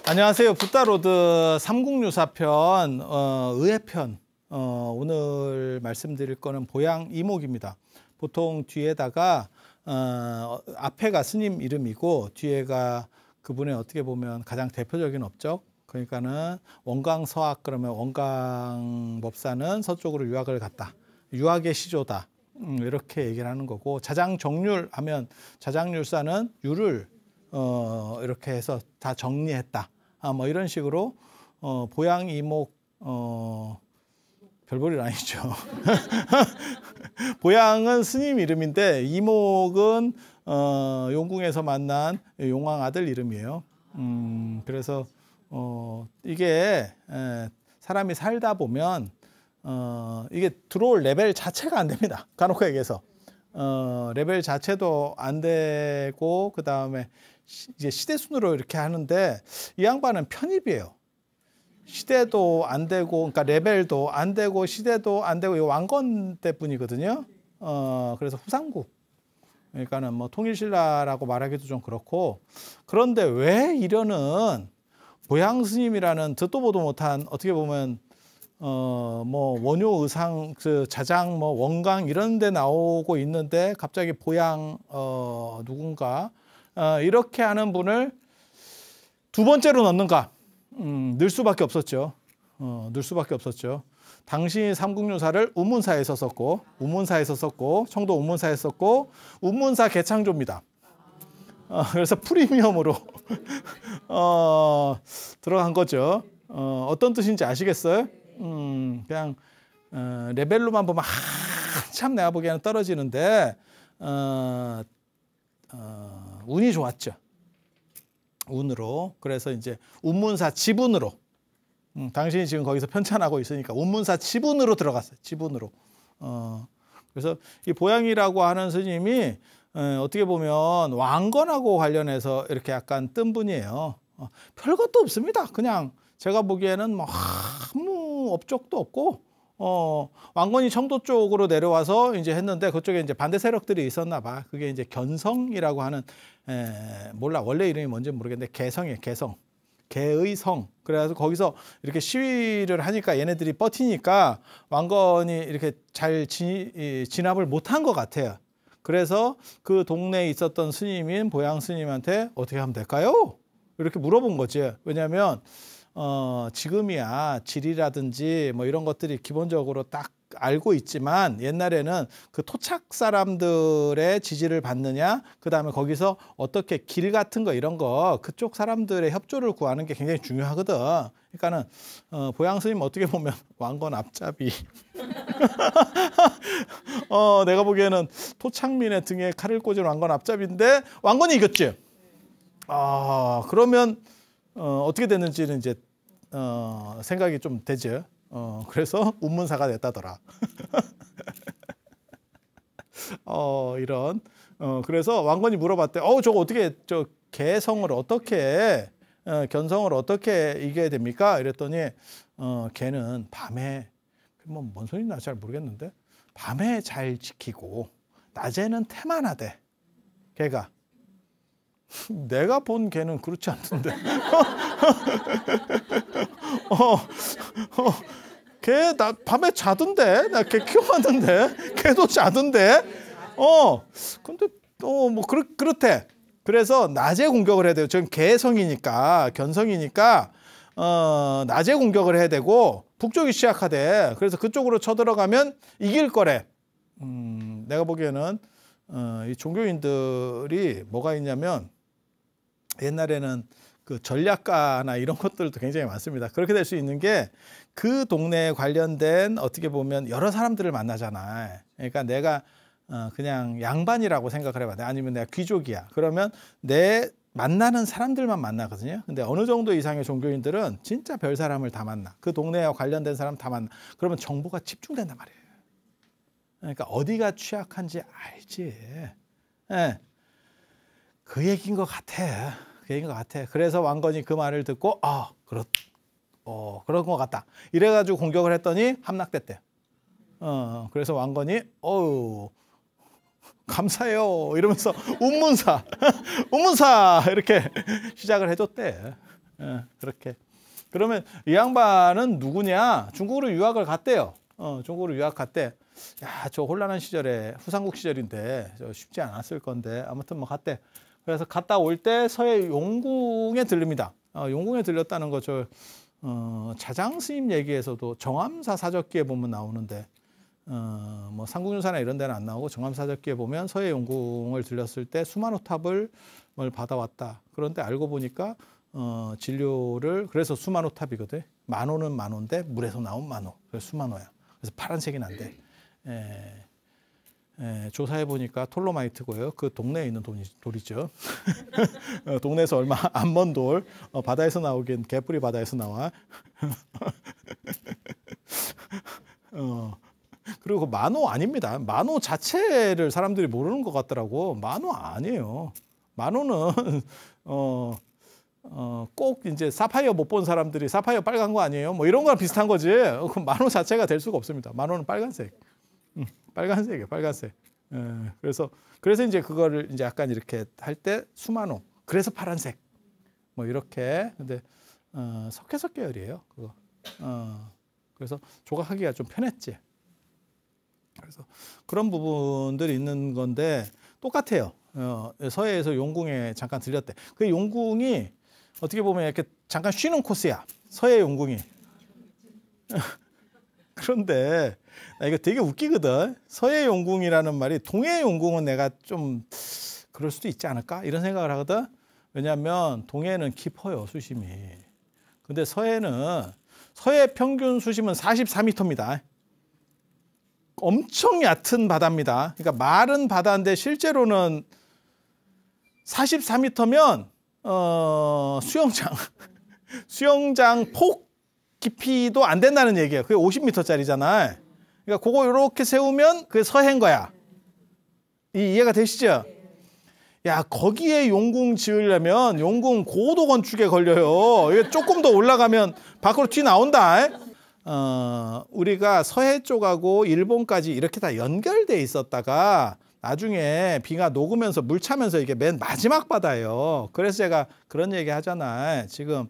안녕하세요. 붓다로드 삼국유사편 의회편 오늘 말씀드릴 거는 보양 이목입니다. 보통 뒤에다가 앞에가 스님 이름이고 뒤에가 그분의 어떻게 보면 가장 대표적인 업적, 그러니까는 원광서학, 그러면 원광법사는 서쪽으로 유학을 갔다, 유학의 시조다, 이렇게 얘기를 하는 거고, 자장정률 하면 자장률사는 유를 이렇게 해서 다 정리했다, 뭐 이런 식으로 보양 이목 별볼일 아니죠. 보양은 스님 이름인데 이목은 용궁에서 만난 용왕 아들 이름이에요. 그래서 이게 사람이 살다 보면 이게 들어올 레벨 자체가 안 됩니다. 간혹 얘기해서 레벨 자체도 안 되고, 그 다음에 이제 시대 순으로 이렇게 하는데 이 양반은 편입이에요. 시대도 안 되고, 그러니까 레벨도 안 되고, 시대도 안 되고, 이 왕건 때뿐이거든요. 그래서 후삼국. 그러니까는 뭐 통일신라라고 말하기도 좀 그렇고, 그런데 왜 이러는 보양 스님이라는 듣도 보도 못한, 어떻게 보면 뭐 원효 의상, 그 자장, 뭐 원강 이런 데 나오고 있는데 갑자기 보양 누군가 이렇게 하는 분을 두 번째로 넣는가? 늘 수밖에 없었죠. 늘 수밖에 없었죠. 당시 삼국유사를 우문사에서 썼고, 청도 우문사에 썼고, 우문사 개창조입니다. 그래서 프리미엄으로 들어간 거죠. 어떤 뜻인지 아시겠어요? 그냥 레벨로만 보면 한참 내가 보기에는 떨어지는데 운이 좋았죠. 운으로. 그래서 이제 운문사 지분으로, 당신이 지금 거기서 편찬하고 있으니까 운문사 지분으로 들어갔어요. 지분으로. 그래서 이 보양이라고 하는 스님이 어떻게 보면 왕건하고 관련해서 이렇게 약간 뜬 분이에요. 별것도 없습니다. 그냥 제가 보기에는 뭐 아무 업적도 없고, 왕건이 청도 쪽으로 내려와서 이제 했는데 그쪽에 이제 반대 세력들이 있었나 봐. 그게 이제 견성이라고 하는, 몰라, 원래 이름이 뭔지 모르겠는데 개성이에요. 개성. 개의 성. 그래서 거기서 이렇게 시위를 하니까 얘네들이 버티니까 왕건이 이렇게 잘 진압을 못한 것 같아요. 그래서 그 동네에 있었던 스님인 보양 스님한테 어떻게 하면 될까요? 이렇게 물어본 거지. 왜냐하면 지금이야 지리라든지 뭐 이런 것들이 기본적으로 딱 알고 있지만, 옛날에는 그 토착 사람들의 지지를 받느냐, 그 다음에 거기서 어떻게 길 같은 거 이런 거 그쪽 사람들의 협조를 구하는 게 굉장히 중요하거든. 그러니까는 보양 스님 어떻게 보면 왕건 앞잡이. 내가 보기에는 토착민의 등에 칼을 꽂은 왕건 앞잡이인데 왕건이 이겼지. 그러면 어떻게 됐는지는 이제 생각이 좀 되죠. 그래서 운문사가 됐다더라. 이런. 그래서 왕건이 물어봤대. 저거 어떻게, 저 개성을 어떻게, 견성을 어떻게 이겨야 됩니까? 이랬더니 걔는 밤에, 뭐 뭔 소리나 잘 모르겠는데, 밤에 잘 지키고 낮에는 태만하대. 걔가. 내가 본 걔는 그렇지 않던데. 걔 나 밤에 자던데, 나 걔 키워봤는데 걔도 자던데. 근데 뭐 그렇대. 그래서 낮에 공격을 해야 돼요. 지금 개성이니까, 견성이니까 낮에 공격을 해야 되고 북쪽이 취약하대. 그래서 그쪽으로 쳐들어가면 이길 거래. 내가 보기에는 이 종교인들이 뭐가 있냐면, 옛날에는 그 전략가나 이런 것들도 굉장히 많습니다. 그렇게 될 수 있는 게 그 동네에 관련된, 어떻게 보면 여러 사람들을 만나잖아. 그러니까 내가 그냥 양반이라고 생각을 해봐. 아니면 내가 귀족이야. 그러면 내 만나는 사람들만 만나거든요. 근데 어느 정도 이상의 종교인들은 진짜 별 사람을 다 만나. 그 동네와 관련된 사람 다 만나. 그러면 정보가 집중된단 말이에요. 그러니까 어디가 취약한지 알지. 그 얘기인 것 같아. 그 얘기인 것 같아. 그래서 왕건이 그 말을 듣고 그런 것 같다. 이래가지고 공격을 했더니 함락됐대. 그래서 왕건이 감사해요 이러면서 운문사 운문사 이렇게 시작을 해줬대. 그렇게. 그러면 이 양반은 누구냐? 중국으로 유학을 갔대요. 중국으로 유학 갔대. 야, 저 혼란한 시절에 후삼국 시절인데 저 쉽지 않았을 건데 아무튼 뭐 갔대. 그래서 갔다 올 때 서해 용궁에 들릅니다. 용궁에 들렸다는 거 저 자장 스님 얘기에서도 정암사 사적기에 보면 나오는데 뭐 삼국유사나 이런 데는 안 나오고 정암사적기에 보면 서해 용궁을 들렸을 때 수만호탑을 받아왔다. 그런데 알고 보니까 진료를 그래서 수만호탑이거든. 만호는 만호인데 물에서 나온 만호. 그래서 수만호야. 그래서 파란색이 난대. 조사해 보니까 톨로마이트고요. 그 동네에 있는 돌이죠. 동네에서 얼마 안 먼 돌. 바다에서 나오긴 개뿔이 바다에서 나와. 그리고 만호 아닙니다. 만호 자체를 사람들이 모르는 것 같더라고. 만호 아니에요. 만호는 꼭 이제 사파이어 못 본 사람들이 사파이어 빨간 거 아니에요? 뭐 이런 거랑 비슷한 거지. 그 만호 자체가 될 수가 없습니다. 만호는 빨간색. 빨간색이에요. 빨간색. 그래서 이제 그거를 이제 약간 이렇게 할 때 수만호. 그래서 파란색. 뭐 이렇게. 근데 석회석 계열이에요. 그거. 그래서 조각하기가 좀 편했지. 그래서 그런 부분들이 있는 건데 똑같아요. 서해에서 용궁에 잠깐 들렸대. 그 용궁이 어떻게 보면 이렇게 잠깐 쉬는 코스야. 서해 용궁이. 그런데 이거 되게 웃기거든. 서해 용궁이라는 말이 동해 용궁은 내가 좀 그럴 수도 있지 않을까? 이런 생각을 하거든. 왜냐하면 동해는 깊어요, 수심이. 근데 서해는 서해 평균 수심은 44m입니다. 엄청 얕은 바다입니다. 그러니까 마른 바다인데 실제로는 44m면 수영장 폭 깊이도 안 된다는 얘기예요. 그게 50m짜리잖아. 그러니까 그거 이렇게 세우면 그게 서해인 거야. 이해가 되시죠? 야, 거기에 용궁 지으려면 용궁 고도 건축에 걸려요. 이게 조금 더 올라가면 밖으로 튀어나온다. 우리가 서해 쪽하고 일본까지 이렇게 다 연결돼 있었다가 나중에 비가 녹으면서 물 차면서 이게 맨 마지막 바다예요. 그래서 제가 그런 얘기 하잖아요. 지금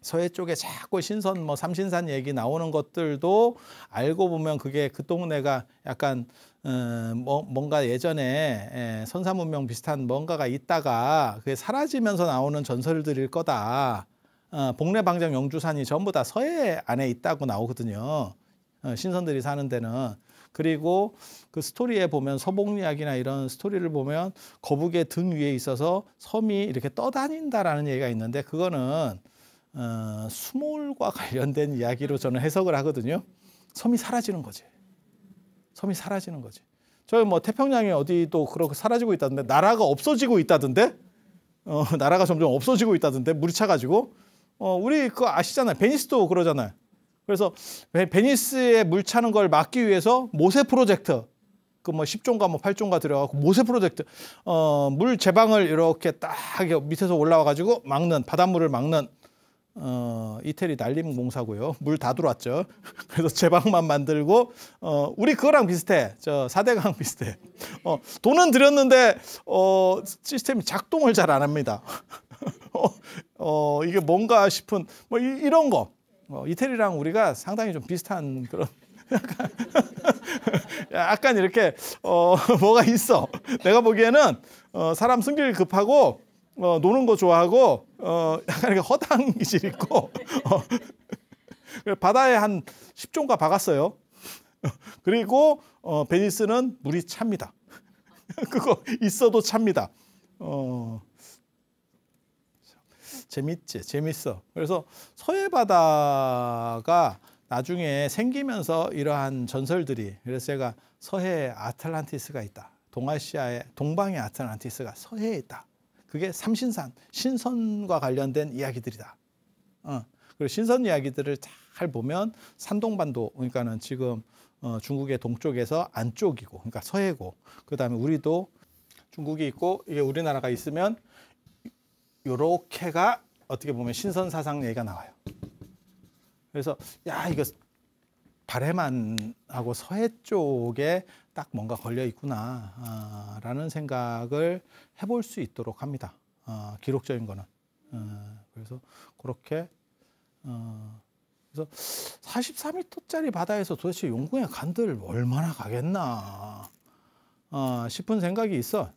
서해 쪽에 자꾸 신선 뭐 삼신산 얘기 나오는 것들도 알고 보면 그게 그 동네가 약간 뭔가 예전에 선사문명 비슷한 뭔가가 있다가 그게 사라지면서 나오는 전설들일 거다. 복례방정 영주산이 전부 다 서해 안에 있다고 나오거든요. 신선들이 사는 데는. 그리고 그 스토리에 보면 서복리학이나 이런 스토리를 보면 거북의 등 위에 있어서 섬이 이렇게 떠다닌다라는 얘기가 있는데 그거는 수몰과 관련된 이야기로 저는 해석을 하거든요. 섬이 사라지는 거지. 섬이 사라지는 거지. 저희 뭐 태평양에 어디도 그렇게 사라지고 있다던데 나라가 없어지고 있다던데 나라가 점점 없어지고 있다던데 물이 차가지고 우리 그거 아시잖아요. 베니스도 그러잖아요. 그래서 베니스에 물 차는 걸 막기 위해서 모세 프로젝트 그 뭐 10종가 뭐 8종가 들어가고 모세 프로젝트 물 제방을 이렇게 딱 밑에서 올라와 가지고 막는 바닷물을 막는 이태리 난림 공사고요. 물 다 들어왔죠. 그래서 제방만 만들고 우리 그거랑 비슷해. 저 4대강 비슷해. 돈은 들였는데 시스템이 작동을 잘 안 합니다. 이게 뭔가 싶은 뭐 이런 거. 이태리랑 우리가 상당히 좀 비슷한 그런 약간 이렇게 뭐가 있어. 내가 보기에는 사람 승질 급하고 노는 거 좋아하고 약간 이렇게 허당 기질 있고 바다에 한 10종가 박았어요. 그리고 베니스는 물이 찹니다. 그거 있어도 찹니다. 재밌지, 재밌어. 그래서 서해 바다가 나중에 생기면서 이러한 전설들이 그래서 제가 서해 아틀란티스가 있다. 동아시아의 동방의 아틀란티스가 서해에 있다. 그게 삼신산, 신선과 관련된 이야기들이다. 그리고 신선 이야기들을 잘 보면 산동반도, 그러니까는 지금 중국의 동쪽에서 안쪽이고, 그러니까 서해고, 그 다음에 우리도 중국이 있고, 이게 우리나라가 있으면 요렇게가 어떻게 보면 신선 사상 얘기가 나와요. 그래서 야 이거 바레만하고 서해 쪽에 딱 뭔가 걸려 있구나 라는 생각을 해볼 수 있도록 합니다. 기록적인 거는. 그래서 그렇게 그래서 44m짜리 바다에서 도대체 용궁에 간들 얼마나 가겠나 싶은 생각이 있어.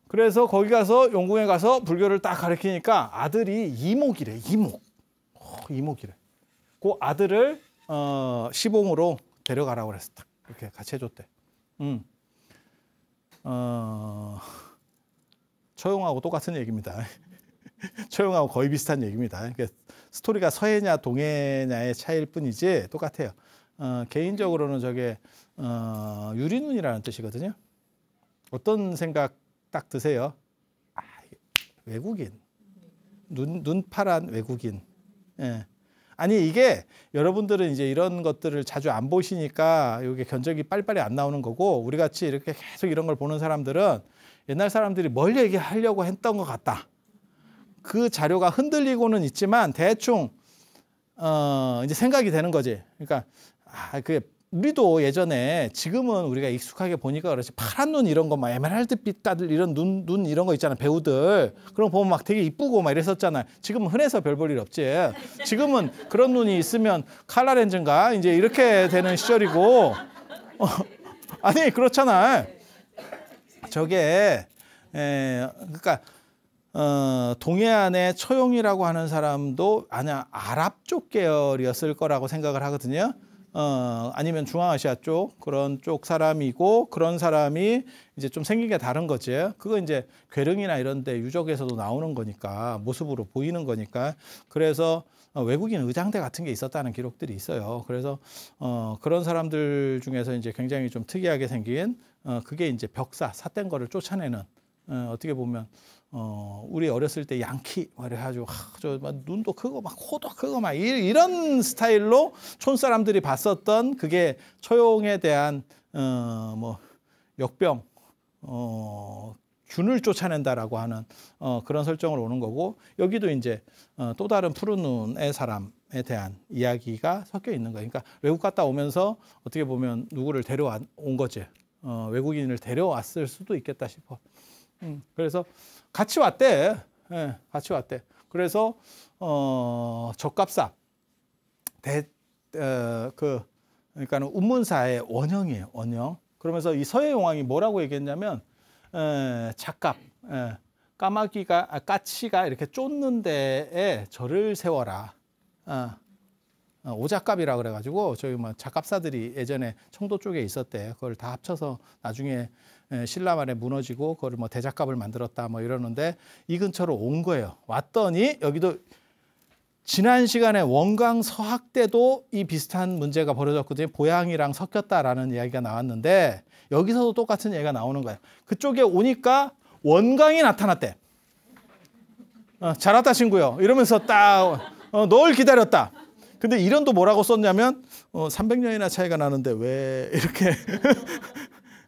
그래서 거기 가서 용궁에 가서 불교를 딱 가르치니까 아들이 이목이래. 이목이래. 그 아들을 시봉으로 데려가라고 그랬어. 딱 이렇게 같이 해줬대. 처용하고 똑같은 얘기입니다. 처용하고 거의 비슷한 얘기입니다. 그러니까 스토리가 서해냐 동해냐의 차이일 뿐이지 똑같아요. 개인적으로는 저게 유리눈이라는 뜻이거든요. 어떤 생각 딱 드세요? 외국인. 눈파란 외국인. 예. 아니 이게 여러분들은 이제 이런 것들을 자주 안 보시니까 이게 견적이 빨리빨리 안 나오는 거고 우리 같이 이렇게 계속 이런 걸 보는 사람들은 옛날 사람들이 뭘 얘기하려고 했던 것 같다. 그 자료가 흔들리고는 있지만 대충 이제 생각이 되는 거지. 그러니까 그 우리도 예전에 지금은 우리가 익숙하게 보니까 그렇지 파란 눈 이런 거 막 에메랄드빛 가들 이런 눈 이런 거 있잖아 배우들 그런 거 보면 막 되게 이쁘고 막 이랬었잖아요. 지금은 흔해서 별 볼 일 없지. 지금은 그런 눈이 있으면 칼라 렌즈인가 이제 이렇게 되는 시절이고 아니 그렇잖아. 저게 그러니까 동해안의 처용이라고 하는 사람도 아니야 아랍 쪽 계열이었을 거라고 생각을 하거든요. 아니면 중앙아시아 쪽 그런 쪽 사람이고 그런 사람이 이제 좀 생긴 게 다른 거지. 그거 이제 괴릉이나 이런 데 유적에서도 나오는 거니까 모습으로 보이는 거니까 그래서 외국인 의장대 같은 게 있었다는 기록들이 있어요. 그래서 그런 사람들 중에서 이제 굉장히 좀 특이하게 생긴 그게 이제 벽사 삿된 거를 쫓아내는 어떻게 보면 우리 어렸을 때 양키 그래가지고 저 막 눈도 크고 막 코도 크고 막 이런 스타일로 촌 사람들이 봤었던 그게 처용에 대한 뭐 역병 균을 쫓아낸다라고 하는 그런 설정을 오는 거고 여기도 이제 또 다른 푸른 눈의 사람에 대한 이야기가 섞여 있는 거예요. 그러니까 외국 갔다 오면서 어떻게 보면 누구를 데려온 거지. 외국인을 데려왔을 수도 있겠다 싶어. 그래서 같이 왔대. 예, 같이 왔대. 그래서 적갑사 그러니까는 운문사의 원형이에요. 원형. 그러면서 이 서해용왕이 뭐라고 얘기했냐면 작갑 까치가 이렇게 쫓는 데에 절을 세워라. 오작갑이라 그래가지고 저기 뭐 작갑사들이 예전에 청도 쪽에 있었대. 그걸 다 합쳐서 나중에 신라 말에 무너지고 그걸 뭐 대작갑을 만들었다 뭐 이러는데 이 근처로 온 거예요. 왔더니 여기도 지난 시간에 원광 서학 때도 이 비슷한 문제가 벌어졌거든요. 보양이랑 섞였다라는 이야기가 나왔는데 여기서도 똑같은 얘기가 나오는 거예요. 그쪽에 오니까 원광이 나타났대. 잘 왔다 친구요. 이러면서 딱 널 기다렸다. 근데 이런도 뭐라고 썼냐면 300년이나 차이가 나는데 왜 이렇게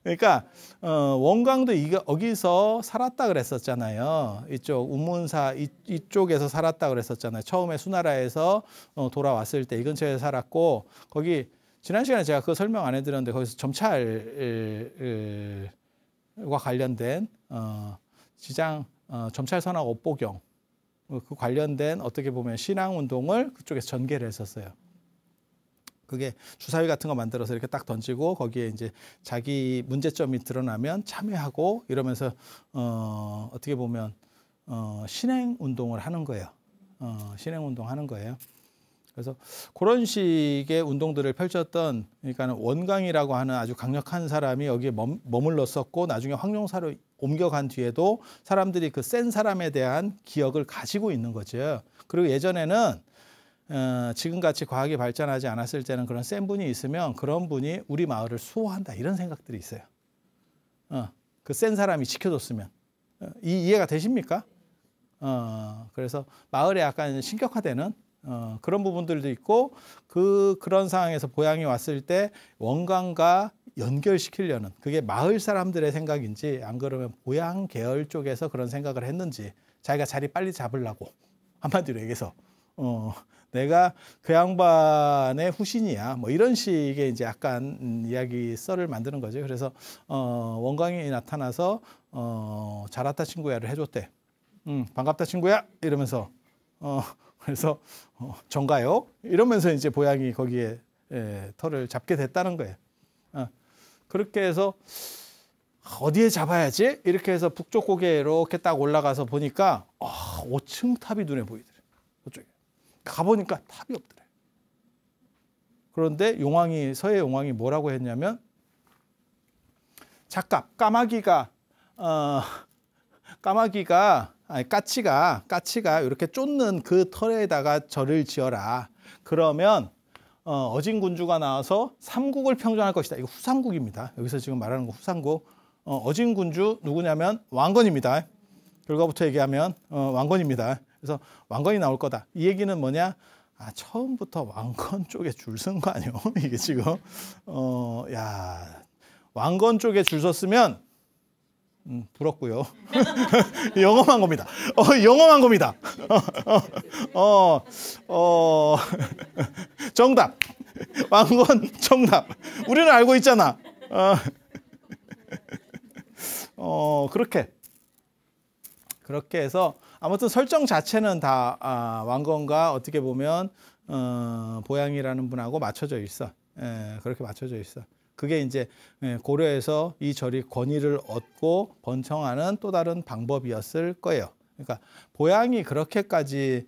그러니까 원광도 여기서 살았다 그랬었잖아요. 이쪽 운문사 이쪽에서 살았다 그랬었잖아요. 처음에 수나라에서 돌아왔을 때 이 근처에 살았고 거기 지난 시간에 제가 그거 설명 안 해드렸는데 거기서 점찰과 관련된 지장 점찰선하고 업보경 그 관련된 어떻게 보면 신앙운동을 그쪽에서 전개를 했었어요. 그게 주사위 같은 거 만들어서 이렇게 딱 던지고 거기에 이제 자기 문제점이 드러나면 참여하고 이러면서 어떻게 보면 신행운동을 하는 거예요. 신행운동 하는 거예요. 그래서 그런 식의 운동들을 펼쳤던 그러니까 원광이라고 하는 아주 강력한 사람이 여기에 머물렀었고 나중에 황룡사로 옮겨간 뒤에도 사람들이 그 센 사람에 대한 기억을 가지고 있는 거죠. 그리고 예전에는 지금같이 과학이 발전하지 않았을 때는 그런 센 분이 있으면 그런 분이 우리 마을을 수호한다 이런 생각들이 있어요. 그 센 사람이 지켜줬으면 이해가 되십니까? 그래서 마을에 약간 신격화되는 그런 부분들도 있고 그런 상황에서 보양이 왔을 때 원광과 연결시키려는 그게 마을 사람들의 생각인지 안 그러면 보양 계열 쪽에서 그런 생각을 했는지 자기가 자리 빨리 잡으려고 한마디로 얘기해서 내가 그 양반의 후신이야 뭐 이런 식의 이제 약간 이야기 썰을 만드는 거죠. 그래서 원광이 나타나서 잘 왔다 친구야를 해줬대. 반갑다 친구야 이러면서 그래서 정가요 이러면서 이제 보양이 거기에 털을 잡게 됐다는 거예요. 그렇게 해서 어디에 잡아야지 이렇게 해서 북쪽 고개에 이렇게 딱 올라가서 보니까 5층 탑이 눈에 보이더래. 그쪽에 가보니까 탑이 없더래. 그런데 서해 용왕이 뭐라고 했냐면 작갑 까마귀가 까치가 이렇게 쫓는 그 털에다가 절을 지어라. 그러면 어진군주가 나와서 삼국을 평정할 것이다. 이거 후삼국입니다. 여기서 지금 말하는 거 후삼국. 어진군주 누구냐면 왕건입니다. 결과부터 얘기하면 왕건입니다. 그래서 왕건이 나올 거다. 이 얘기는 뭐냐? 처음부터 왕건 쪽에 줄 선 거 아니에요? 이게 지금 왕건 쪽에 줄 섰으면 부럽고요. 영험한 겁니다. 영험한 겁니다. 정답. 왕건 정답. 우리는 알고 있잖아. 그렇게 해서 아무튼 설정 자체는 다 왕건과 어떻게 보면 보양이라는 분하고 맞춰져 있어. 그렇게 맞춰져 있어. 그게 이제 고려에서 이 절이 권위를 얻고 번창하는 또 다른 방법이었을 거예요. 그러니까 보양이 그렇게까지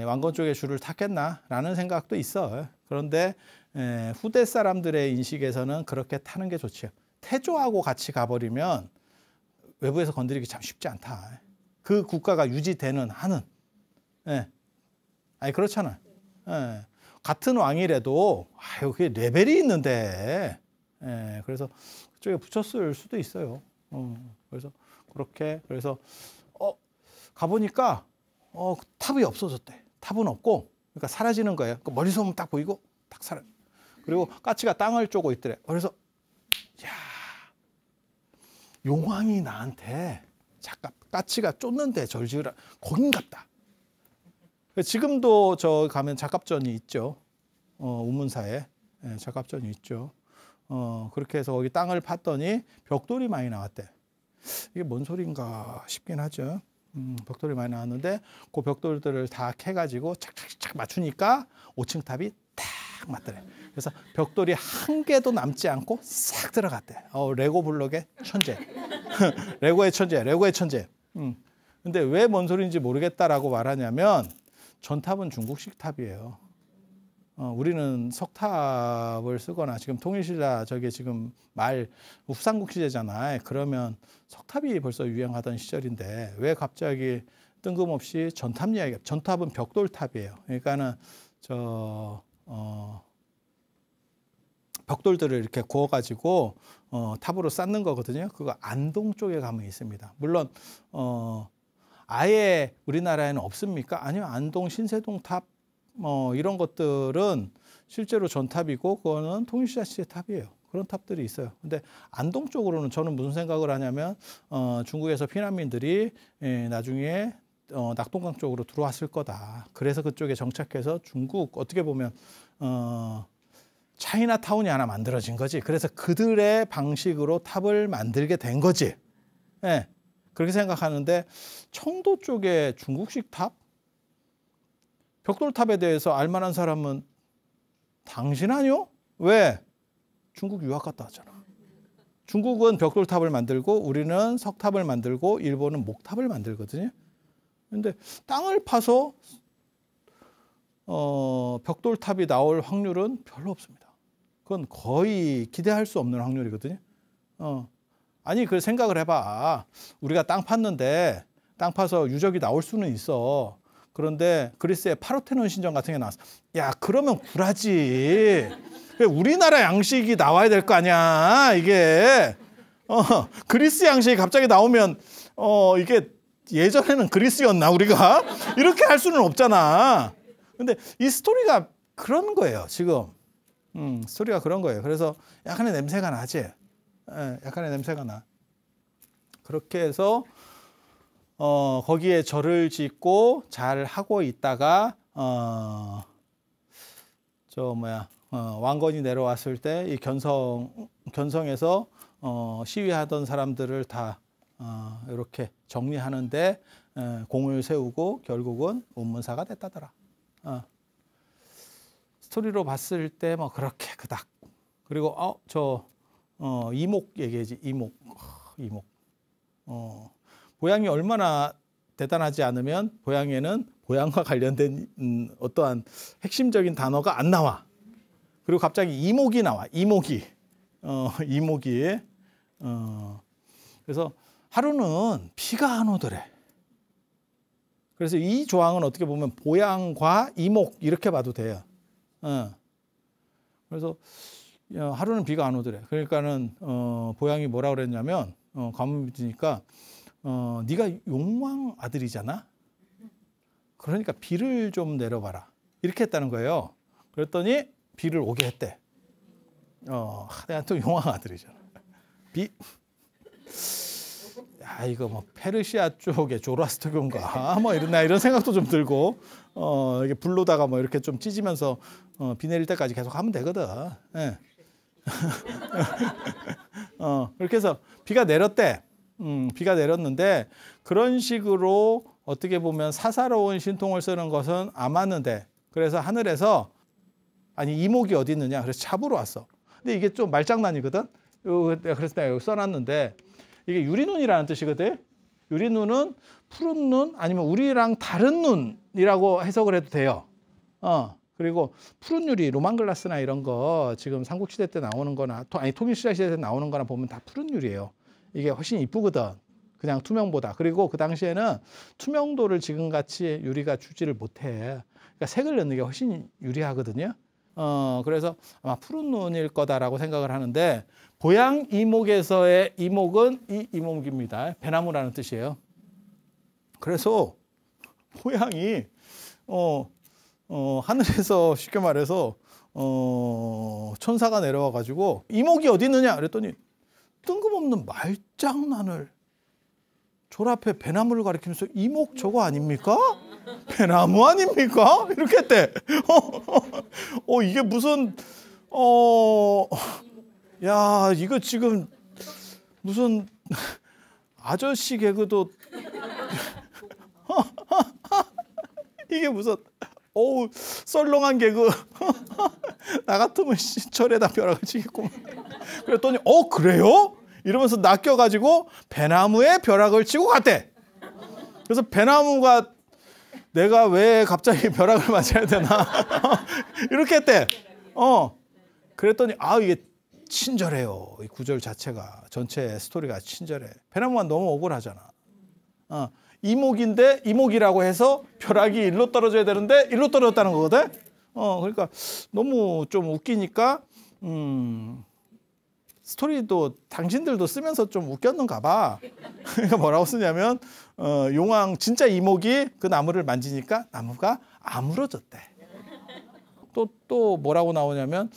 왕건 쪽에 줄을 탔겠나라는 생각도 있어. 그런데 후대 사람들의 인식에서는 그렇게 타는 게 좋지요. 태조하고 같이 가버리면 외부에서 건드리기 참 쉽지 않다. 그 국가가 유지되는 한은. 아니 그렇잖아. 같은 왕이라도 그게 레벨이 있는데 그래서 그쪽에 붙였을 수도 있어요. 그래서 그래서 가보니까 탑이 없어졌대. 탑은 없고 그러니까 사라지는 거예요. 그러니까 멀리서 보면 딱 보이고 딱 사라. 그리고 까치가 땅을 쪼고 있더래. 그래서 야 용왕이 나한테 잠깐 까치가 쫓는데 절 지으라 거긴 같다. 지금도 저 가면 작갑전이 있죠. 우문사에 작갑전이 있죠. 그렇게 해서 거기 땅을 팠더니 벽돌이 많이 나왔대. 이게 뭔 소린가 싶긴 하죠. 벽돌이 많이 나왔는데 그 벽돌들을 다 캐가지고 착착착 맞추니까 5층 탑이 딱 맞더래. 그래서 벽돌이 한 개도 남지 않고 싹 들어갔대. 레고 블록의 천재. 레고의 천재. 근데 왜 뭔 소리인지 모르겠다라고 말하냐면 전탑은 중국식 탑이에요. 우리는 석탑을 쓰거나 지금 통일신라 저게 지금 후삼국 시대잖아요. 그러면 석탑이 벌써 유행하던 시절인데 왜 갑자기 뜬금없이 전탑 이야기가? 전탑은 벽돌탑이에요. 그러니까는 벽돌들을 이렇게 구워가지고 탑으로 쌓는 거거든요. 그거 안동 쪽에 가면 있습니다. 물론 아예 우리나라에는 없습니까? 아니면 안동 신세동 탑 이런 것들은 실제로 전탑이고 그거는 통일신라 시대 탑이에요. 그런 탑들이 있어요. 근데 안동 쪽으로는 저는 무슨 생각을 하냐면 중국에서 피난민들이 나중에 낙동강 쪽으로 들어왔을 거다. 그래서 그쪽에 정착해서 중국 어떻게 보면 차이나타운이 하나 만들어진 거지. 그래서 그들의 방식으로 탑을 만들게 된 거지. 네, 그렇게 생각하는데 청도 쪽에 중국식 탑? 벽돌탑에 대해서 알만한 사람은 당신 아니요? 왜? 중국 유학 갔다 왔잖아. 중국은 벽돌탑을 만들고 우리는 석탑을 만들고 일본은 목탑을 만들거든요. 근데 땅을 파서 벽돌탑이 나올 확률은 별로 없습니다. 그건 거의 기대할 수 없는 확률이거든요. 아니 그 생각을 해봐. 우리가 땅 팠는데 땅 파서 유적이 나올 수는 있어. 그런데 그리스의 파르테논 신전 같은 게 나왔어. 야 그러면 굴하지. 우리나라 양식이 나와야 될 거 아니야. 이게 그리스 양식이 갑자기 나오면 이게 예전에는 그리스였나 우리가 이렇게 할 수는 없잖아. 근데 이 스토리가 그런 거예요 지금. 스토리가 그런 거예요. 그래서 약간의 냄새가 나지. 약간의 냄새가 나. 그렇게 해서 거기에 절을 짓고 잘 하고 있다가 왕건이 내려왔을 때 이 견성에서 시위하던 사람들을 다 이렇게 정리하는데 공을 세우고 결국은 운문사가 됐다더라. 스토리로 봤을 때 뭐 그렇게 그닥. 그리고 이목 얘기하지. 이목. 보양이 얼마나 대단하지 않으면 보양에는 보양과 관련된 어떠한 핵심적인 단어가 안 나와. 그리고 갑자기 이목이 나와. 이목이. 그래서 하루는 비가 안 오더래. 그래서 이 조항은 어떻게 보면 보양과 이목 이렇게 봐도 돼요. 그래서 하루는 비가 안 오더래. 그러니까는 보양이 뭐라 그랬냐면 가만 보니까 네가 용왕 아들이잖아. 그러니까 비를 좀 내려봐라. 이렇게 했다는 거예요. 그랬더니 비를 오게 했대. 내가 또 용왕 아들이잖아. 이거 뭐 페르시아 쪽의 조라스터교인가 뭐 이런 생각도 좀 들고 이게 불로다가 뭐 이렇게 좀 찢으면서 비 내릴 때까지 계속 하면 되거든. 예. 그렇게 해서 비가 내렸대. 비가 내렸는데 그런 식으로 어떻게 보면 사사로운 신통을 쓰는 것은 안 맞는데 그래서 하늘에서 이목이 어디 있느냐 그래서 잡으러 왔어. 근데 이게 좀 말장난이거든. 그래서 내가 여기 써놨는데 이게 유리눈이라는 뜻이거든. 유리눈은 푸른 눈 아니면 우리랑 다른 눈이라고 해석을 해도 돼요. 그리고 푸른 유리, 로만글라스나 이런 거 지금 삼국시대 때 나오는 거나 통일신라 시대 때 나오는 거나 보면 다 푸른 유리예요. 이게 훨씬 이쁘거든. 그냥 투명보다. 그리고 그 당시에는 투명도를 지금같이 유리가 주지를 못해. 그러니까 색을 넣는 게 훨씬 유리하거든요. 그래서 아마 푸른 눈일 거다라고 생각을 하는데 보양 이목에서의 이목은 이 이목입니다. 배나무라는 뜻이에요. 그래서 보양이 하늘에서 쉽게 말해서 천사가 내려와 가지고 이목이 어디 있느냐 그랬더니 뜬금없는 말장난을 졸 앞에 배나무를 가리키면서 이목 저거 아닙니까? 배나무 아닙니까? 이렇게 했대. 이게 무슨 야 이거 지금 무슨 아저씨 개그도 이게 무슨 썰렁한 개그 나 같으면 절에다 벼락을 치겠구만. 그랬더니 그래요? 이러면서 낚여가지고 배나무에 벼락을 치고 갔대. 그래서 배나무가 내가 왜 갑자기 벼락을 맞아야 되나 이렇게 했대. 그랬더니 이게 친절해요. 이 구절 자체가 전체 스토리가 친절해. 배나무가 너무 억울하잖아. 이목인데 이목이라고 해서 벼락이 일로 떨어져야 되는데 일로 떨어졌다는 거거든. 그러니까 너무 좀 웃기니까 스토리도 당신들도 쓰면서 좀 웃겼는가 봐. 그러니까 뭐라고 쓰냐면 용왕 진짜 이목이 그 나무를 만지니까 나무가 아물어졌대. 또 뭐라고 나오냐면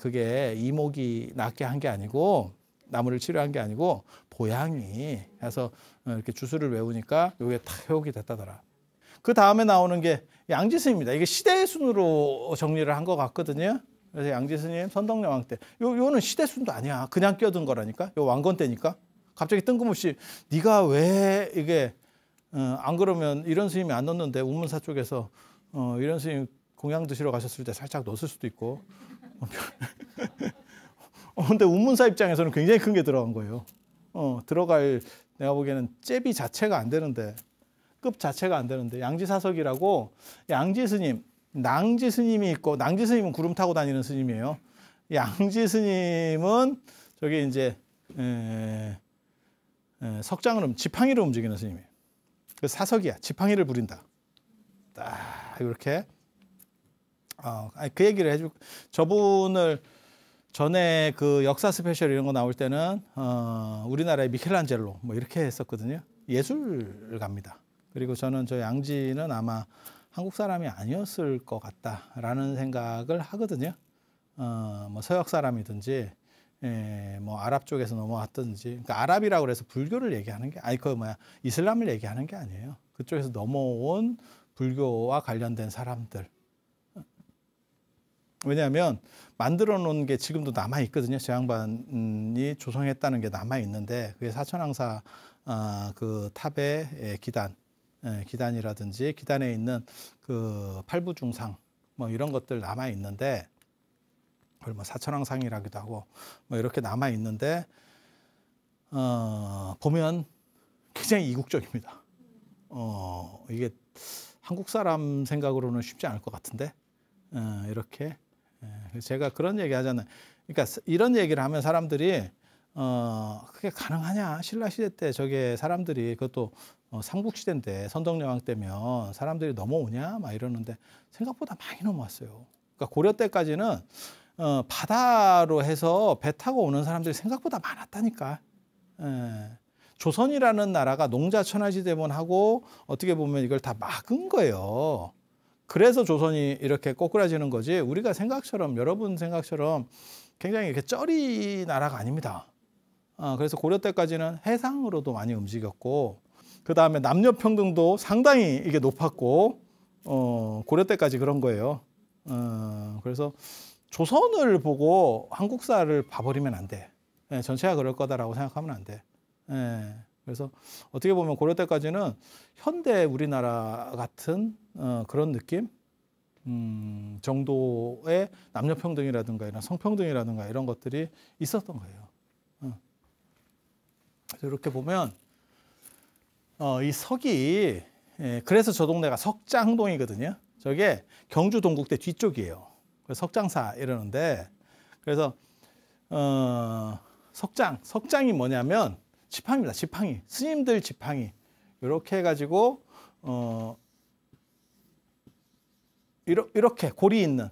그게 이목이 낫게 한 게 아니고 나무를 치료한 게 아니고 보양이 해서 이렇게 주술을 외우니까 이게 다 회복이 됐다더라. 그 다음에 나오는 게 양지스입니다. 이게 시대의 순으로 정리를 한 것 같거든요. 그래서 양지스님 선덕여왕 때 요는 시대 순도 아니야. 그냥 끼어든 거라니까. 요 왕건 때니까. 갑자기 뜬금없이 네가 왜 이게 안 그러면 이런 스님이 안 넣는데 운문사 쪽에서 이런 스님 공양 드시러 가셨을 때 살짝 넣었을 수도 있고. 근데 운문사 입장에서는 굉장히 큰 게 들어간 거예요. 들어갈 내가 보기에는 잽이 자체가 안 되는데 급 자체가 안 되는데 양지사석이라고 양지스님, 낭지스님이 있고 낭지스님은 구름 타고 다니는 스님이에요. 양지스님은 저게 이제 석장을 지팡이를 움직이는 스님이에요. 그 사석이야. 지팡이를 부린다. 딱 이렇게 그 얘기를 해줄 저분을 전에 그 역사 스페셜 이런 거 나올 때는 우리나라의 미켈란젤로 뭐 이렇게 했었거든요. 예술가입니다. 그리고 저는 저 양지는 아마 한국 사람이 아니었을 것 같다라는 생각을 하거든요. 뭐 서역 사람이든지 뭐 아랍 쪽에서 넘어왔든지, 그러니까 아랍이라고 해서 불교를 얘기하는 게 이슬람을 얘기하는 게 아니에요. 그쪽에서 넘어온 불교와 관련된 사람들. 왜냐하면 만들어 놓은 게 지금도 남아 있거든요. 저 양반이 조성했다는 게 남아 있는데 그게 사천왕사 그 탑의 기단, 기단이라든지 기단에 있는 그 팔부중상 뭐 이런 것들 남아 있는데, 그걸 뭐 사천왕상이라기도 하고 뭐 이렇게 남아 있는데 보면 굉장히 이국적입니다. 이게 한국 사람 생각으로는 쉽지 않을 것 같은데 이렇게 제가 그런 얘기 하잖아요. 그러니까 이런 얘기를 하면 사람들이 그게 가능하냐? 신라 시대 때 저게 사람들이 그것도 삼국 시대인데 선덕여왕 때면 사람들이 넘어오냐? 막 이러는데 생각보다 많이 넘어왔어요. 그러니까 고려 때까지는 바다로 해서 배 타고 오는 사람들이 생각보다 많았다니까. 조선이라는 나라가 농자천하지대문하고 어떻게 보면 이걸 다 막은 거예요. 그래서 조선이 이렇게 꼬꾸라지는 거지, 우리가 생각처럼, 여러분 생각처럼 굉장히 이렇게 쩌리 나라가 아닙니다. 그래서 고려 때까지는 해상으로도 많이 움직였고, 그 다음에 남녀평등도 상당히 이게 높았고, 고려 때까지 그런 거예요. 그래서 조선을 보고 한국사를 봐버리면 안 돼. 전체가 그럴 거다라고 생각하면 안 돼. 그래서 어떻게 보면 고려 때까지는 현대 우리나라 같은 그런 느낌 정도의 남녀평등이라든가 이런 성평등이라든가 이런 것들이 있었던 거예요. 그래서 이렇게 보면 이 석이, 그래서 저 동네가 석장동이거든요. 저게 경주 동국대 뒤쪽이에요. 그래서 석장사 이러는데, 그래서 석장이 뭐냐면 지팡이입니다. 지팡이, 스님들 지팡이 이렇게 해가지고 이렇게 고리 있는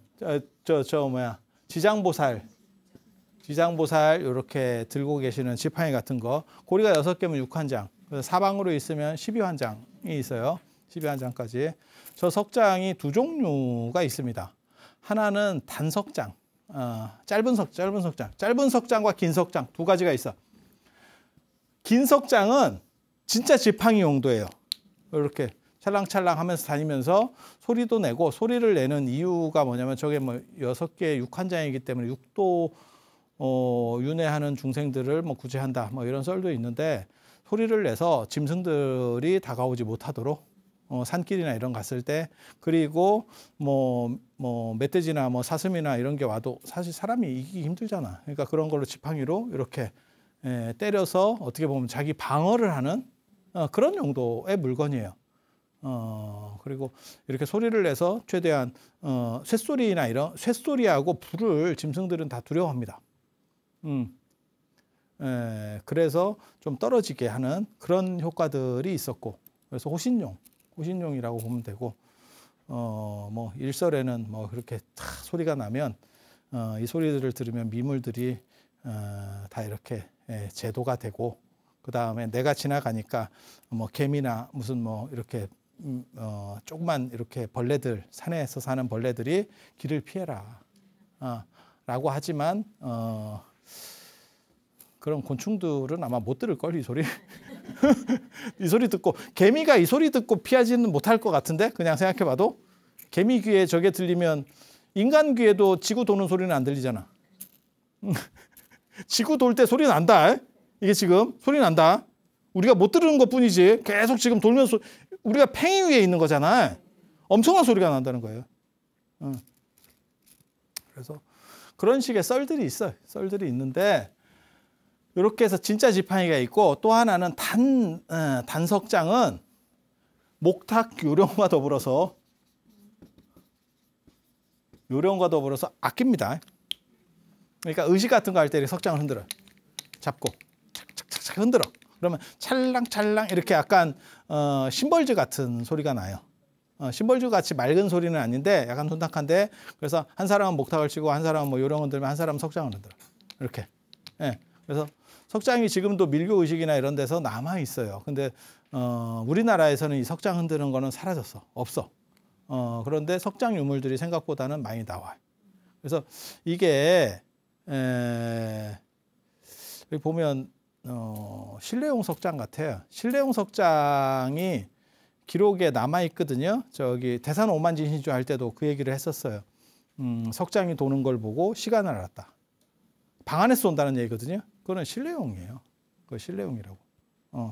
지장보살 이렇게 들고 계시는 지팡이 같은 거, 고리가 6개면 6환장, 그래서 사방으로 있으면 12환장이 있어요. 12환장까지. 저 석장이 두 종류가 있습니다. 하나는 단석장, 짧은 석장과 긴 석장 두 가지가 있어. 긴 석장은 진짜 지팡이 용도예요. 이렇게 찰랑찰랑 하면서 다니면서 소리도 내고, 소리를 내는 이유가 뭐냐면 저게 뭐 6개 6환장이기 때문에 육도 윤회하는 중생들을 뭐 구제한다 뭐 이런 썰도 있는데, 소리를 내서 짐승들이 다가오지 못하도록 산길이나 이런 갔을 때, 그리고 뭐 멧돼지나 뭐 사슴이나 이런 게 와도 사실 사람이 이기기 힘들잖아. 그러니까 그런 걸로 지팡이로 이렇게 때려서 어떻게 보면 자기 방어를 하는 그런 용도의 물건이에요. 그리고 이렇게 소리를 내서 최대한 쇳소리나 이런 쇳소리하고 불을 짐승들은 다 두려워합니다. 그래서 좀 떨어지게 하는 그런 효과들이 있었고, 그래서 호신용이라고 보면 되고, 뭐 일설에는 뭐 그렇게 탁 소리가 나면 이 소리들을 들으면 미물들이 다 이렇게 제도가 되고, 그 다음에 내가 지나가니까 뭐 개미나 무슨 뭐 이렇게 조그만 이렇게 벌레들, 산에서 사는 벌레들이 길을 피해라 라고 하지만 그런 곤충들은 아마 못 들을 걸, 이 소리. 이 소리 듣고, 개미가 이 소리 듣고 피하지는 못할 것 같은데, 그냥 생각해봐도. 개미 귀에 저게 들리면 인간 귀에도 지구 도는 소리는 안 들리잖아. 지구 돌 때 소리 난다. 이게 지금 소리 난다. 우리가 못 들은 것뿐이지 계속 지금 돌면서 우리가 팽이 위에 있는 거잖아. 엄청난 소리가 난다는 거예요. 그래서 그런 식의 썰들이 있어요. 썰들이 있는데, 이렇게 해서 진짜 지팡이가 있고, 또 하나는 단석장은 목탁 요령과 더불어서 아낍니다. 그러니까 의식 같은 거 할 때 석장을 흔들어, 잡고 착착착착 흔들어. 그러면 찰랑찰랑 이렇게 약간 심벌즈 같은 소리가 나요. 심벌즈 같이 맑은 소리는 아닌데 약간 혼탁한데, 그래서 한 사람은 목탁을 치고 한 사람은 뭐 요령을 들면 한 사람은 석장을 흔들어. 이렇게. 그래서 석장이 지금도 밀교 의식이나 이런 데서 남아 있어요. 근데 우리나라에서는 이 석장 흔드는 거는 사라졌어. 없어. 그런데 석장 유물들이 생각보다는 많이 나와요. 그래서 이게 여기 보면 신뢰용 석장 같아요. 신뢰용 석장이 기록에 남아 있거든요. 저기 대산 오만진신주 할 때도 그 얘기를 했었어요. 석장이 도는 걸 보고 시간을 알았다. 방 안에서 온다는 얘기거든요. 그거는 신뢰용이에요. 그거 신뢰용이라고.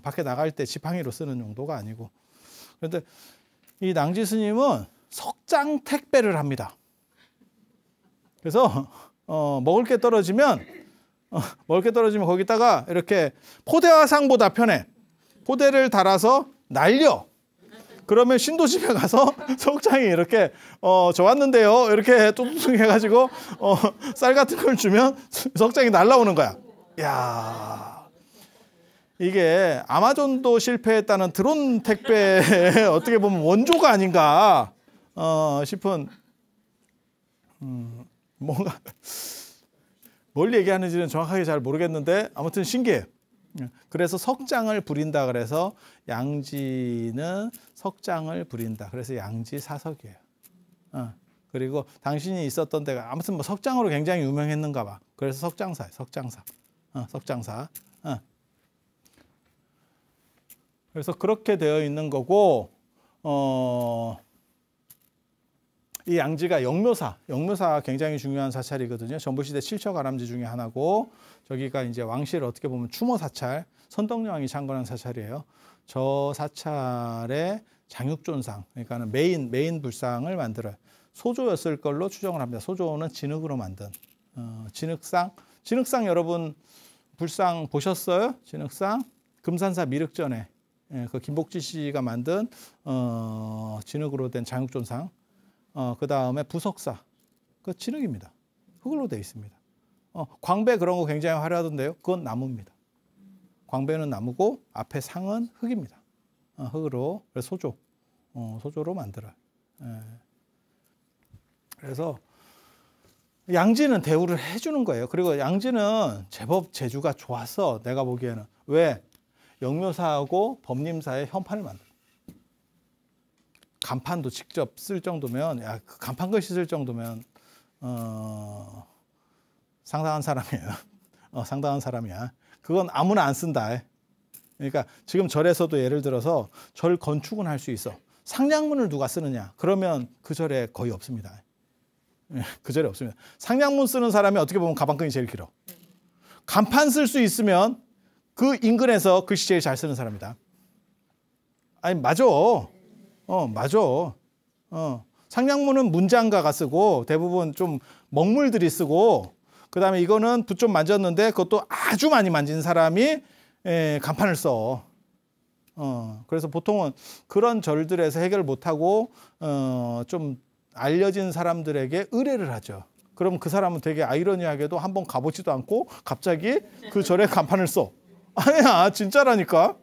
밖에 나갈 때 지팡이로 쓰는 용도가 아니고. 그런데 이 낭지 스님은 석장 택배를 합니다. 그래서 먹을 게 떨어지면 거기다가 이렇게 포대화상보다 편해. 포대를 달아서 날려. 그러면 신도집에 가서 석장이 이렇게 저 왔는데요. 이렇게 뚱뚱 해가지고 쌀 같은 걸 주면 석장이 날라오는 거야. 야, 이게 아마존도 실패했다는 드론 택배의 어떻게 보면 원조가 아닌가 싶은 뭔가 뭘 얘기하는지는 정확하게 잘 모르겠는데 아무튼 신기해요. 그래서 석장을 부린다 그래서 양지는 석장을 부린다. 그래서 양지사석이에요. 그리고 당신이 있었던 데가 아무튼 뭐 석장으로 굉장히 유명했는가 봐. 그래서 석장사예요. 석장사. 석장사. 그래서 그렇게 되어 있는 거고 이 양지가 영묘사 굉장히 중요한 사찰이거든요. 전부시대 7처가람지 중에 하나고 저기가 이제 왕실 어떻게 보면 추모 사찰, 선덕여왕이 창건한 사찰이에요. 저 사찰의 장육존상, 그러니까는 메인 불상을 만들어요. 소조였을 걸로 추정을 합니다. 소조는 진흙으로 만든 진흙상 여러분 불상 보셨어요? 진흙상 금산사 미륵전에 그 김복지 씨가 만든 진흙으로 된 장육존상. 그 다음에 부석사, 그 진흙입니다. 흙으로 되어 있습니다. 광배 그런 거 굉장히 화려하던데요. 그건 나무입니다. 광배는 나무고 앞에 상은 흙입니다. 흙으로, 그래서 소조로 만들어요. 그래서 양지는 대우를 해주는 거예요. 그리고 양지는 제법 재주가 좋았어. 내가 보기에는. 왜? 영묘사하고 법림사의 현판을 만들어. 간판도 직접 쓸 정도면, 그 간판 글씨 쓸 정도면 상당한 사람이에요. 상당한 사람이야. 그건 아무나 안 쓴다. 그러니까 지금 절에서도 예를 들어서 절 건축은 할 수 있어. 상량문을 누가 쓰느냐? 그러면 그 절에 거의 없습니다. 그 절에 없습니다. 상량문 쓰는 사람이 어떻게 보면 가방끈이 제일 길어. 간판 쓸 수 있으면 그 인근에서 글씨 제일 잘 쓰는 사람이다. 아니 맞아. 맞아. 상량문은 문장가가 쓰고 대부분 좀 먹물들이 쓰고 그다음에 이거는 붓 좀 만졌는데 그것도 아주 많이 만진 사람이 간판을 써. 그래서 보통은 그런 절들에서 해결 못하고 좀 알려진 사람들에게 의뢰를 하죠. 그럼 그 사람은 되게 아이러니하게도 한번 가보지도 않고 갑자기 그 절에 간판을 써. 아니야, 진짜라니까.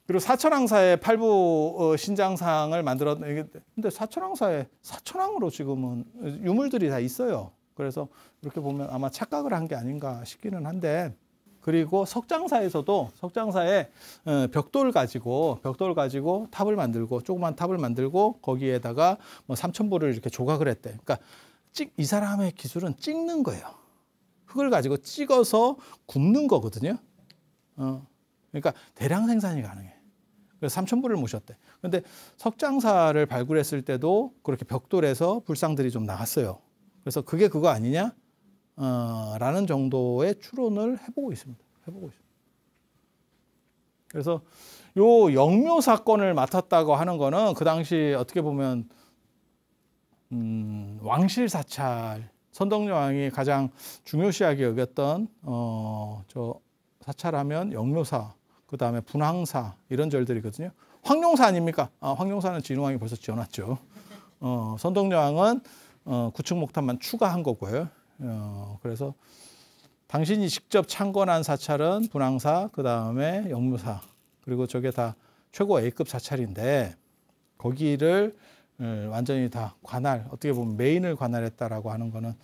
그리고 사천왕사의 팔부 신장상을 만들었는데 근데 사천왕으로 지금은 유물들이 다 있어요. 그래서 이렇게 보면 아마 착각을 한 게 아닌가 싶기는 한데 그리고 석장사에 벽돌 가지고 탑을 만들고 조그만 탑을 만들고 거기에다가 뭐 3,000불을 이렇게 조각을 했대. 그러니까 이 사람의 기술은 찍는 거예요. 흙을 가지고 찍어서 굽는 거거든요. 그러니까 대량 생산이 가능해. 그래서 3,000불을 모셨대. 그런데 석장사를 발굴했을 때도 그렇게 벽돌에서 불상들이 좀 나왔어요. 그래서 그게 그거 아니냐? 라는 정도의 추론을 해보고 있습니다. 그래서 요 영묘 사건을 맡았다고 하는 거는 그 당시 어떻게 보면 왕실 사찰, 선덕여왕이 가장 중요시하게 여겼던 저 사찰하면 영묘사, 그 다음에 분황사 이런 절들이거든요. 황룡사 아닙니까? 황룡사는 진흥왕이 벌써 지어놨죠. 선덕여왕은 구층 목탑만 추가한 거고요. 그래서 당신이 직접 창건한 사찰은 분황사, 그 다음에 영묘사, 그리고 저게 다 최고 A급 사찰인데 거기를 완전히 다 어떻게 보면 메인을 관할했다라고 하는 거는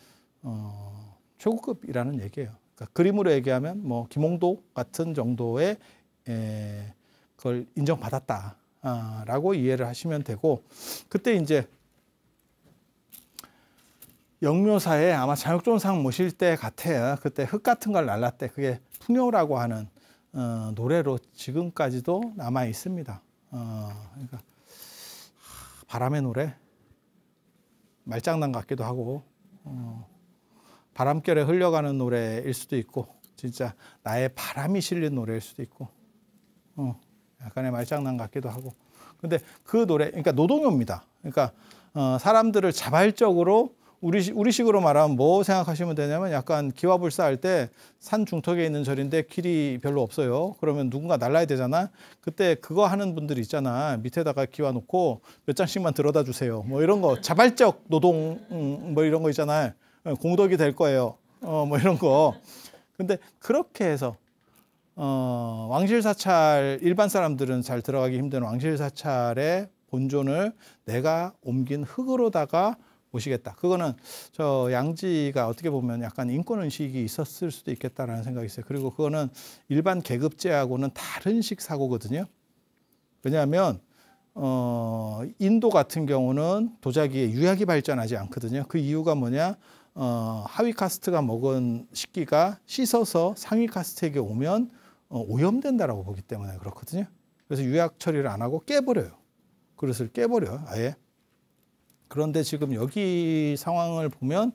최고급이라는 얘기예요. 그러니까 그림으로 얘기하면 뭐 김홍도 같은 정도의 그걸 인정받았다라고 이해를 하시면 되고 그때 이제 영묘사에 아마 장육존상 모실 때 같아요. 그때 흙 같은 걸 날랐대. 그게 풍요라고 하는 노래로 지금까지도 남아 있습니다. 그러니까 바람의 노래, 말장난 같기도 하고 바람결에 흘려가는 노래일 수도 있고 진짜 나의 바람이 실린 노래일 수도 있고, 약간의 말장난 같기도 하고. 근데 그 노래, 그러니까 노동요입니다. 그러니까 사람들을 자발적으로 우리식으로 말하면 뭐 생각하시면 되냐면 약간 기와불사할 때 산 중턱에 있는 절인데 길이 별로 없어요. 그러면 누군가 날라야 되잖아. 그때 그거 하는 분들 있잖아. 밑에다가 기와 놓고 몇 장씩만 들어다 주세요. 뭐 이런 거 자발적 노동 뭐 이런 거 있잖아요. 공덕이 될 거예요. 뭐 이런 거. 근데 그렇게 해서 왕실사찰 일반 사람들은 잘 들어가기 힘든 왕실사찰의 본존을 내가 옮긴 흙으로다가 모시겠다. 그거는 저 양지가 어떻게 보면 약간 인권의식이 있었을 수도 있겠다라는 생각이 있어요. 그리고 그거는 일반 계급제하고는 다른 식 사고거든요. 왜냐하면 인도 같은 경우는 도자기에 유약이 발전하지 않거든요. 그 이유가 뭐냐? 하위 카스트가 먹은 식기가 씻어서 상위 카스트에게 오면 오염된다라고 보기 때문에 그렇거든요. 그래서 유약 처리를 안 하고 깨버려요. 그릇을 깨버려요, 아예. 그런데 지금 여기 상황을 보면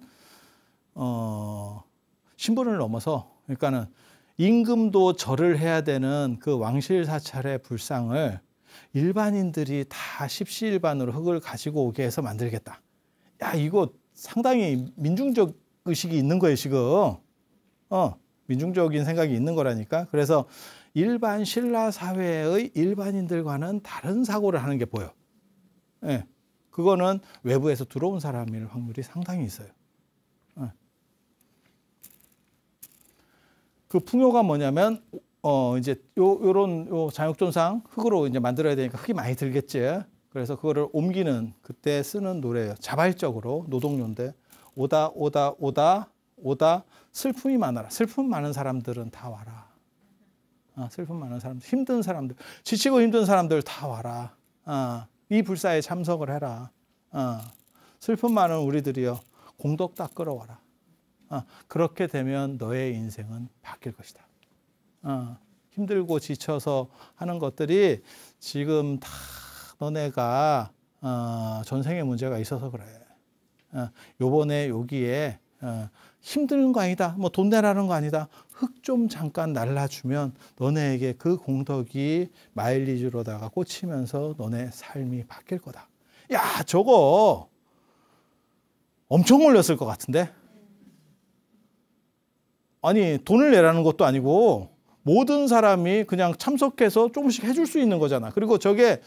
신분을 넘어서, 그러니까는 임금도 절을 해야 되는 그 왕실 사찰의 불상을 일반인들이 다 십시일반으로 흙을 가지고 오게 해서 만들겠다. 야, 이거 상당히 민중적 의식이 있는 거예요, 지금. 민중적인 생각이 있는 거라니까. 그래서 일반 신라 사회의 일반인들과는 다른 사고를 하는 게 보여. 예. 그거는 외부에서 들어온 사람일 확률이 상당히 있어요. 그 풍요가 뭐냐면, 이제 요런 장육존상 흙으로 이제 만들어야 되니까 흙이 많이 들겠지. 그래서 그거를 옮기는 그때 쓰는 노래예요. 자발적으로 노동요인데, 오다 슬픔이 많아라. 슬픔 많은 사람들은 다 와라. 슬픔 많은 사람들, 힘든 사람들, 지치고 힘든 사람들 다 와라. 이 불사에 참석을 해라. 슬픔 많은 우리들이여 공덕 다 끌어와라. 그렇게 되면 너의 인생은 바뀔 것이다. 힘들고 지쳐서 하는 것들이 지금 다 너네가 전생에 문제가 있어서 그래. 요번에 여기에 힘든 거 아니다. 뭐 돈 내라는 거 아니다. 흙 좀 잠깐 날라주면 너네에게 그 공덕이 마일리지로다가 꽂히면서 너네 삶이 바뀔 거다. 야, 저거 엄청 올렸을 것 같은데? 아니, 돈을 내라는 것도 아니고 모든 사람이 그냥 참석해서 조금씩 해줄 수 있는 거잖아. 그리고 저게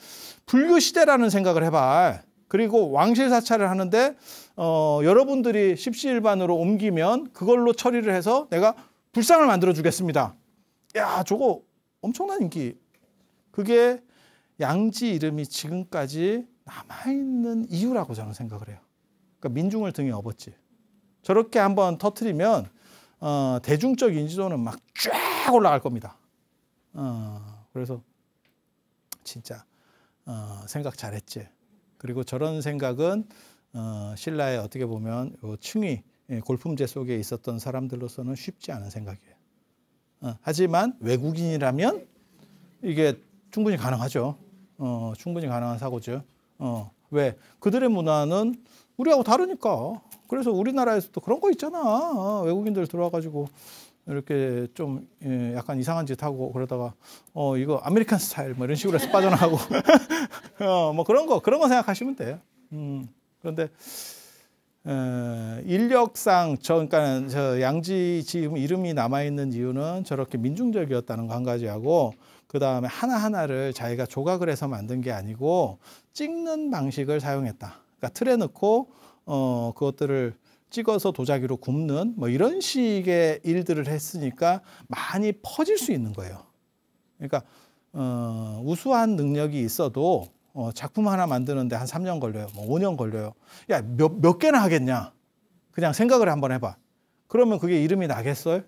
불교 시대라는 생각을 해봐. 그리고 왕실 사찰을 하는데 여러분들이 십시일반으로 옮기면 그걸로 처리를 해서 내가 불상을 만들어 주겠습니다. 야, 저거 엄청난 인기. 그게 양지 이름이 지금까지 남아있는 이유라고 저는 생각을 해요. 그러니까 민중을 등에 업었지. 저렇게 한번 터트리면 대중적 인지도는 막 쫙 올라갈 겁니다. 그래서 진짜 생각 잘했지. 그리고 저런 생각은 신라의 어떻게 보면 요 층위 골품제 속에 있었던 사람들로서는 쉽지 않은 생각이에요. 하지만 외국인이라면 이게 충분히 가능하죠. 충분히 가능한 사고죠. 왜? 그들의 문화는 우리하고 다르니까. 그래서 우리나라에서도 그런 거 있잖아. 외국인들 들어와가지고 이렇게 좀 약간 이상한 짓 하고 그러다가 이거 아메리칸 스타일 뭐 이런 식으로 해서 빠져나가고 뭐 그런 거 생각하시면 돼요. 그런데 인력상 그러니까 저 양지 지금 이름이 남아 있는 이유는 저렇게 민중적이었다는 거 한 가지하고 그 다음에 하나하나를 자기가 조각을 해서 만든 게 아니고 찍는 방식을 사용했다. 그러니까 틀에 넣고 그것들을 찍어서 도자기로 굽는 뭐 이런 식의 일들을 했으니까 많이 퍼질 수 있는 거예요. 그러니까 우수한 능력이 있어도 작품 하나 만드는데 한 3년 걸려요. 뭐 5년 걸려요. 야, 몇 개나 하겠냐? 그냥 생각을 한번 해봐. 그러면 그게 이름이 나겠어요?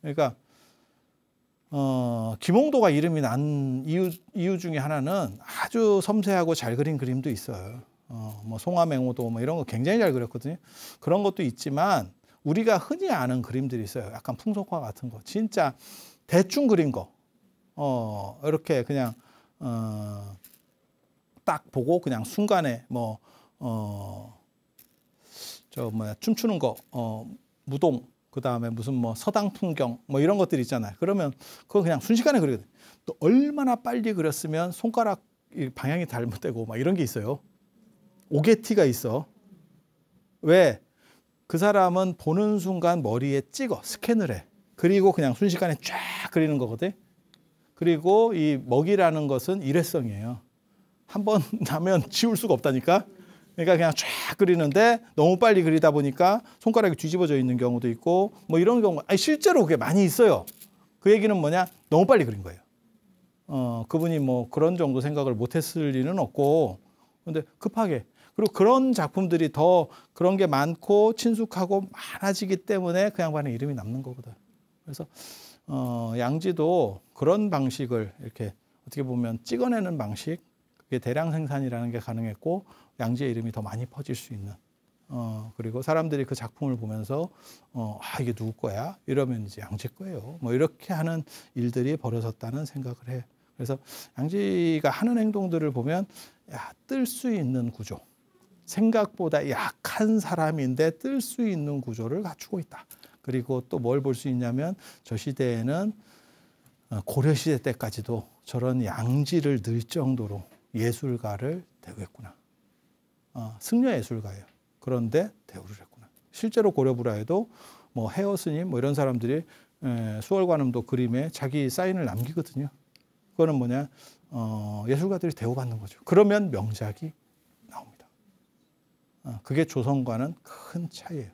그러니까 김홍도가 이름이 난 이유 중에 하나는 아주 섬세하고 잘 그린 그림도 있어요. 뭐 송화맹호도 뭐 이런 거 굉장히 잘 그렸거든요. 그런 것도 있지만 우리가 흔히 아는 그림들이 있어요. 약간 풍속화 같은 거. 진짜 대충 그린 거. 이렇게 그냥 딱 보고 그냥 순간에 뭐 춤추는 거 무동 그 다음에 무슨 뭐 서당 풍경 뭐 이런 것들 있잖아요. 그러면 그거 그냥 순식간에 그리거든요. 또 얼마나 빨리 그렸으면 손가락 방향이 잘못되고 막 이런 게 있어요. 오게티가 있어. 왜? 그 사람은 보는 순간 머리에 찍어 스캔을 해. 그리고 그냥 순식간에 쫙 그리는 거거든. 그리고 이 먹이라는 것은 일회성이에요. 한 번 나면 지울 수가 없다니까. 그러니까 그냥 쫙 그리는데 너무 빨리 그리다 보니까 손가락이 뒤집어져 있는 경우도 있고 뭐 이런 경우 실제로 그게 많이 있어요. 그 얘기는 뭐냐? 너무 빨리 그린 거예요. 그분이 뭐 그런 정도 생각을 못했을 리는 없고, 근데 급하게. 그리고 그런 작품들이 더 그런 게 많고 친숙하고 많아지기 때문에 그 양반의 이름이 남는 거거든. 그래서 양지도 그런 방식을 이렇게 어떻게 보면 찍어내는 방식, 그게 대량 생산이라는 게 가능했고 양지의 이름이 더 많이 퍼질 수 있는. 그리고 사람들이 그 작품을 보면서 이게 누구 거야? 이러면 이제 양지 거예요. 뭐 이렇게 하는 일들이 벌어졌다는 생각을 해. 그래서 양지가 하는 행동들을 보면 뜰 수 있는 구조. 생각보다 약한 사람인데 뜰 수 있는 구조를 갖추고 있다. 그리고 또 뭘 볼 수 있냐면 저 시대에는 고려시대 때까지도 저런 양지를 늘 정도로 예술가를 대우했구나. 승려 예술가예요. 그런데 대우를 했구나. 실제로 고려불화에도 뭐 해어 스님 뭐 이런 사람들이 수월관음도 그림에 자기 사인을 남기거든요. 그거는 뭐냐? 예술가들이 대우받는 거죠. 그러면 명작이 나옵니다. 그게 조선과는 큰 차이예요.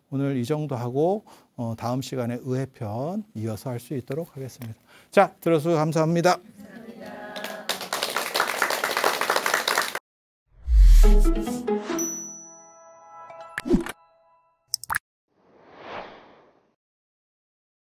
오늘 이 정도 하고 다음 시간에 의회편 이어서 할 수 있도록 하겠습니다. 자, 들어주셔서 감사합니다. 감사합니다.